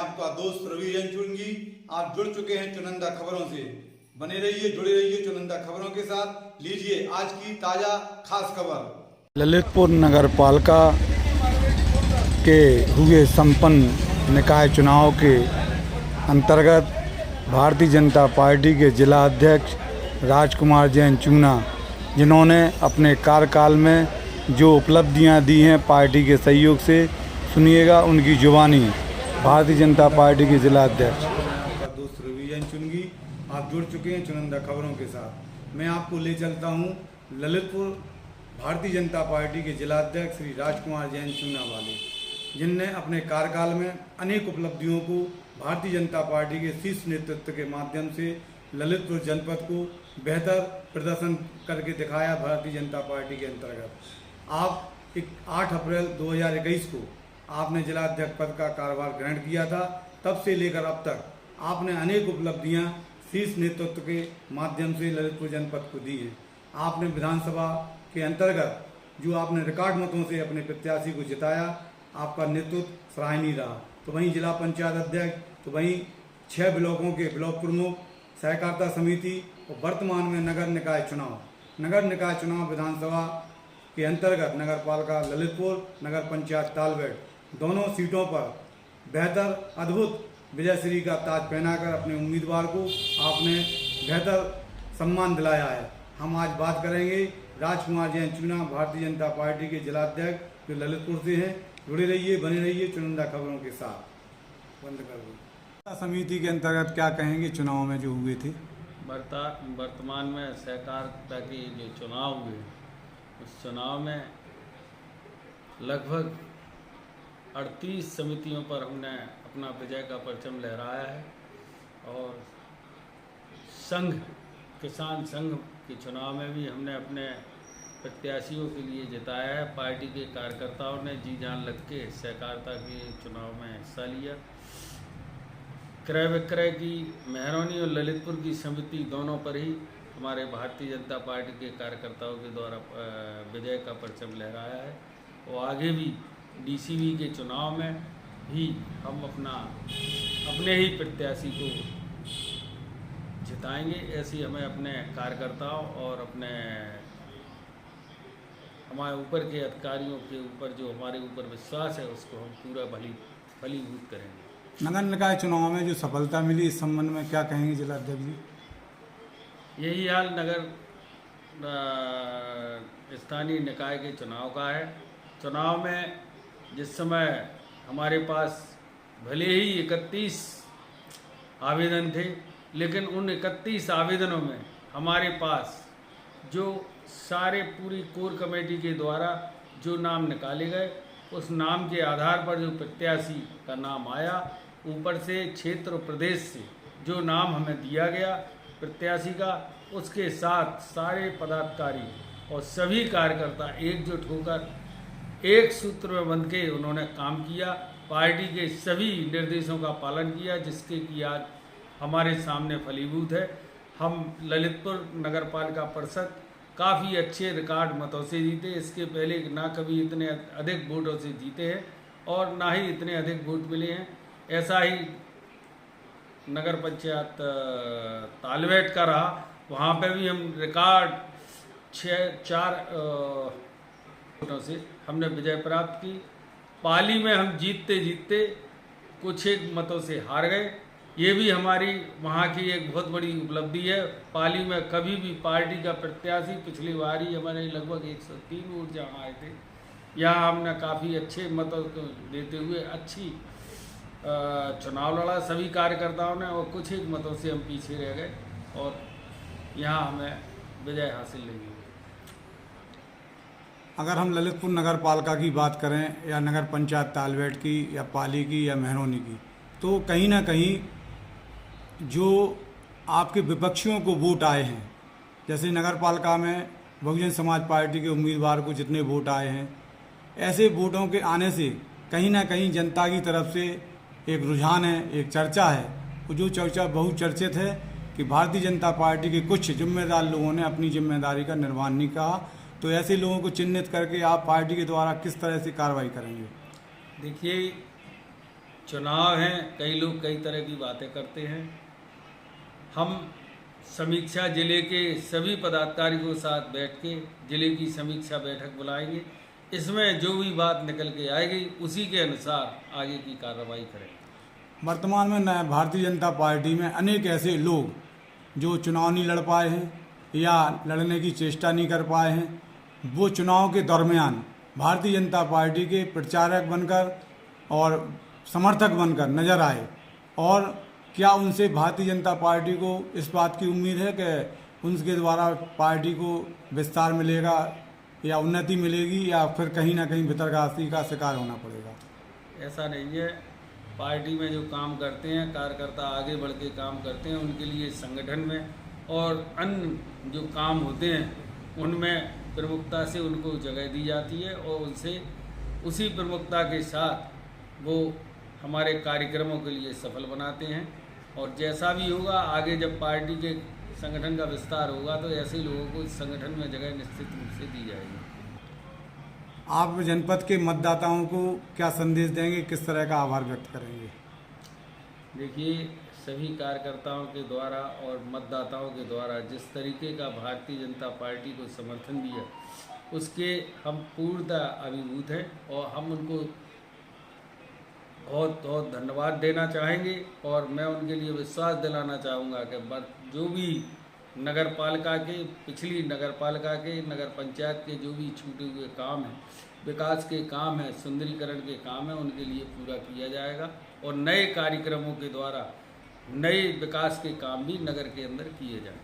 आपका दोस्त रवि रंचुंगी। आप जुड़ चुके हैं चुनिंदा खबरों से। बने रहिए, जुड़े रहिए चुनिंदा खबरों के साथ। लीजिए आज की ताजा खास खबर। ललितपुर नगर पालिका के हुए संपन्न निकाय चुनाव के अंतर्गत भारतीय जनता पार्टी के जिला अध्यक्ष राजकुमार जैन चूना, जिन्होंने अपने कार्यकाल में जो उपलब्धियां दी हैं पार्टी के सहयोग से, सुनिएगा उनकी जुबानी। भारतीय जनता पार्टी के जिला अध्यक्ष दोस्त रवि रंचुंगी, आप जुड़ चुके हैं चुनिंदा खबरों के साथ। मैं आपको ले चलता हूं ललितपुर भारतीय जनता पार्टी के जिला अध्यक्ष श्री राजकुमार जैन चूना वाले, जिनने अपने कार्यकाल में अनेक उपलब्धियों को भारतीय जनता पार्टी के शीर्ष नेतृत्व के माध्यम से ललितपुर जनपद को बेहतर प्रदर्शन करके दिखाया। भारतीय जनता पार्टी के अंतर्गत आप 8 अप्रैल 2021 को आपने जिला अध्यक्ष पद का कार्यभार ग्रहण किया था। तब से लेकर अब तक आपने अनेक उपलब्धियां शीर्ष नेतृत्व के माध्यम से ललितपुर जनपद को दी हैं। आपने विधानसभा के अंतर्गत जो आपने रिकॉर्ड मतों से अपने प्रत्याशी को जिताया, आपका नेतृत्व सराहनीय रहा। तो वहीं जिला पंचायत अध्यक्ष, तो वहीं 6 ब्लॉकों के ब्लॉक प्रमुख, सहकारिता समिति और वर्तमान में नगर निकाय चुनाव विधानसभा के अंतर्गत नगर पालिका ललितपुर, नगर पंचायत तालबेट, दोनों सीटों पर बेहतर अद्भुत विजयश्री का ताज पहनाकर अपने उम्मीदवार को आपने बेहतर सम्मान दिलाया है। हम आज बात करेंगे राजकुमार जैन चूना, भारतीय जनता पार्टी के जिला अध्यक्ष जो ललितपुर से हैं। जुड़े रहिए, बने रहिए चुनिंदा खबरों के साथ। बंद कर दो। समिति के अंतर्गत क्या कहेंगे चुनाव में जो हुए थे? वर्तमान में सहकारिता के जो चुनाव हुए, उस चुनाव में लगभग 38 समितियों पर हमने अपना विजय का परचम लहराया है। और किसान संघ के चुनाव में भी हमने अपने प्रत्याशियों के लिए जिताया है। पार्टी के कार्यकर्ताओं ने जी जान लग के सहकारिता के चुनाव में हिस्सा लिया। क्रय विक्रय की मेहरौनी और ललितपुर की समिति दोनों पर ही हमारे भारतीय जनता पार्टी के कार्यकर्ताओं के द्वारा विजय का परचम लहराया है। और आगे भी डीसीवी के चुनाव में भी हम अपने ही प्रत्याशी को जिताएंगे। ऐसी हमें अपने कार्यकर्ताओं और हमारे ऊपर के अधिकारियों के ऊपर जो हमारे ऊपर विश्वास है, उसको हम पूरा फलीभूत करेंगे। नगर निकाय चुनाव में जो सफलता मिली, इस संबंध में क्या कहेंगे जिला अध्यक्ष जी? यही हाल नगर स्थानीय निकाय के चुनाव का है। चुनाव में जिस समय हमारे पास भले ही 31 आवेदन थे, लेकिन उन 31 आवेदनों में हमारे पास जो सारे पूरी कोर कमेटी के द्वारा जो नाम निकाले गए, उस नाम के आधार पर जो प्रत्याशी का नाम आया, ऊपर से क्षेत्र और प्रदेश से जो नाम हमें दिया गया प्रत्याशी का, उसके साथ सारे पदाधिकारी और सभी कार्यकर्ता एकजुट होकर एक सूत्र में बंध के उन्होंने काम किया। पार्टी के सभी निर्देशों का पालन किया, जिसके की आज हमारे सामने फलीभूत है। हम ललितपुर नगर पालिका परिषद काफ़ी अच्छे रिकॉर्ड मतों से जीते। इसके पहले ना कभी इतने अधिक वोटों से जीते हैं और ना ही इतने अधिक वोट मिले हैं। ऐसा ही नगर पंचायत तालबेट का रहा, वहाँ पे भी हम रिकॉर्ड 4 वोटों से हमने विजय प्राप्त की। पाली में हम जीतते कुछ एक मतों से हार गए। ये भी हमारी वहाँ की एक बहुत बड़ी उपलब्धि है। पाली में कभी भी पार्टी का प्रत्याशी, पिछली बार ही हमारे लगभग 103 वोट जहाँ आए थे, यहाँ हमने काफ़ी अच्छे मतों को देते हुए अच्छी चुनाव लड़ा सभी कार्यकर्ताओं ने, और कुछ एक मतों से हम पीछे रह गए और यहाँ हमें विजय हासिल नहीं हुई। अगर हम ललितपुर नगर पालिका की बात करें या नगर पंचायत तालबेट की या पाली की या मेहरौनी की, तो कहीं ना कहीं जो आपके विपक्षियों को वोट आए हैं, जैसे नगर पालिका में बहुजन समाज पार्टी के उम्मीदवार को जितने वोट आए हैं, ऐसे वोटों के आने से कहीं ना कहीं जनता की तरफ से एक रुझान है, एक चर्चा है। वो जो चर्चा बहुचर्चित है कि भारतीय जनता पार्टी के कुछ जिम्मेदार लोगों ने अपनी जिम्मेदारी का निर्वहन नहीं कहा। तो ऐसे लोगों को चिन्हित करके आप पार्टी के द्वारा किस तरह से कार्रवाई करेंगे? देखिए, चुनाव हैं, कई लोग कई तरह की बातें करते हैं। हम समीक्षा जिले के सभी पदाधिकारियों के साथ बैठ के जिले की समीक्षा बैठक बुलाएंगे। इसमें जो भी बात निकल के आएगी उसी के अनुसार आगे की कार्रवाई करेंगे। वर्तमान में भारतीय जनता पार्टी में अनेक ऐसे लोग जो चुनाव नहीं लड़ पाए हैं या लड़ने की चेष्टा नहीं कर पाए हैं, वो चुनाव के दरमियान भारतीय जनता पार्टी के प्रचारक बनकर और समर्थक बनकर नजर आए। और क्या उनसे भारतीय जनता पार्टी को इस बात की उम्मीद है कि उनके द्वारा पार्टी को विस्तार मिलेगा या उन्नति मिलेगी, या फिर कहीं ना कहीं भितरघाती का शिकार होना पड़ेगा? ऐसा नहीं है। पार्टी में जो काम करते हैं कार्यकर्ता आगे बढ़ के काम करते हैं, उनके लिए संगठन में और अन्य जो काम होते हैं उनमें प्रमुखता से उनको जगह दी जाती है और उनसे उसी प्रमुखता के साथ वो हमारे कार्यक्रमों के लिए सफल बनाते हैं। और जैसा भी होगा आगे जब पार्टी के संगठन का विस्तार होगा तो ऐसे लोगों को इस संगठन में जगह निश्चित रूप से दी जाएगी। आप जनपद के मतदाताओं को क्या संदेश देंगे, किस तरह का आभार व्यक्त करेंगे? देखिए, सभी कार्यकर्ताओं के द्वारा और मतदाताओं के द्वारा जिस तरीके का भारतीय जनता पार्टी को समर्थन दिया उसके हम पूर्णतः अभिभूत हैं और हम उनको बहुत बहुत धन्यवाद देना चाहेंगे। और मैं उनके लिए विश्वास दिलाना चाहूँगा कि जो भी नगर पालिका के पिछली नगर पालिका के नगर पंचायत के जो भी छूटे हुए काम हैं, विकास के काम हैं, सुंदरीकरण के काम हैं, उनके लिए पूरा किया जाएगा और नए कार्यक्रमों के द्वारा नए विकास के काम भी नगर के अंदर किए जाएं।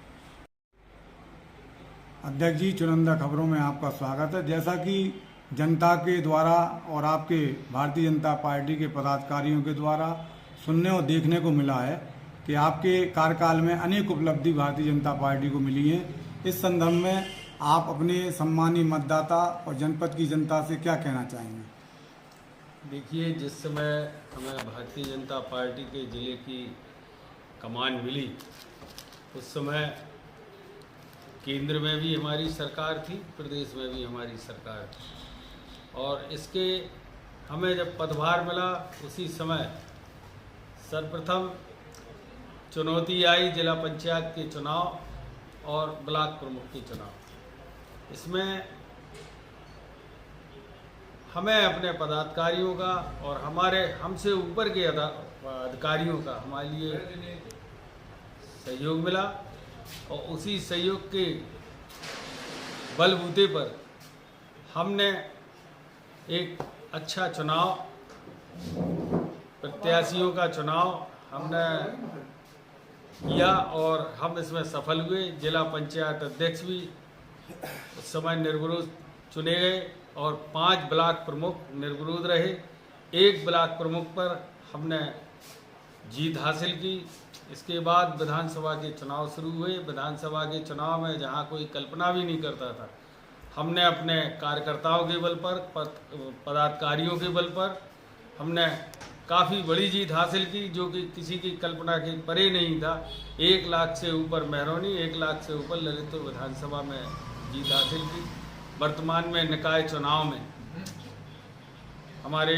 अध्यक्ष जी, चुनिंदा खबरों में आपका स्वागत है। जैसा कि जनता के द्वारा और आपके भारतीय जनता पार्टी के पदाधिकारियों के द्वारा सुनने और देखने को मिला है कि आपके कार्यकाल में अनेक उपलब्धि भारतीय जनता पार्टी को मिली हैं। इस संदर्भ में आप अपने सम्मानीय मतदाता और जनपद की जनता से क्या कहना चाहेंगे? देखिए, जिस समय हमें भारतीय जनता पार्टी के ज़िले की कमान मिली उस समय केंद्र में भी हमारी सरकार थी, प्रदेश में भी हमारी सरकार थी और इसके हमें जब पदभार मिला उसी समय सर्वप्रथम चुनौती आई जिला पंचायत के चुनाव और ब्लॉक प्रमुख के चुनाव। इसमें हमें अपने पदाधिकारियों का और हमारे हमसे ऊपर के अधिकारियों का हमारे लिए सहयोग मिला और उसी सहयोग के बलबूते पर हमने एक अच्छा चुनाव, प्रत्याशियों का चुनाव हमने किया और हम इसमें सफल हुए। जिला पंचायत अध्यक्ष भी उस समय निर्विरोध चुने गए और 5 ब्लॉक प्रमुख निर्विरोध रहे। 1 ब्लॉक प्रमुख पर हमने जीत हासिल की। इसके बाद विधानसभा के चुनाव शुरू हुए। विधानसभा के चुनाव में जहां कोई कल्पना भी नहीं करता था, हमने अपने कार्यकर्ताओं के बल पर, पदाधिकारियों के बल पर हमने काफ़ी बड़ी जीत हासिल की, जो कि किसी की कल्पना के परे नहीं था। 1 लाख से ऊपर महरौनी, 1 लाख से ऊपर ललितपुर विधानसभा में जीत हासिल की। वर्तमान में निकाय चुनाव में हमारे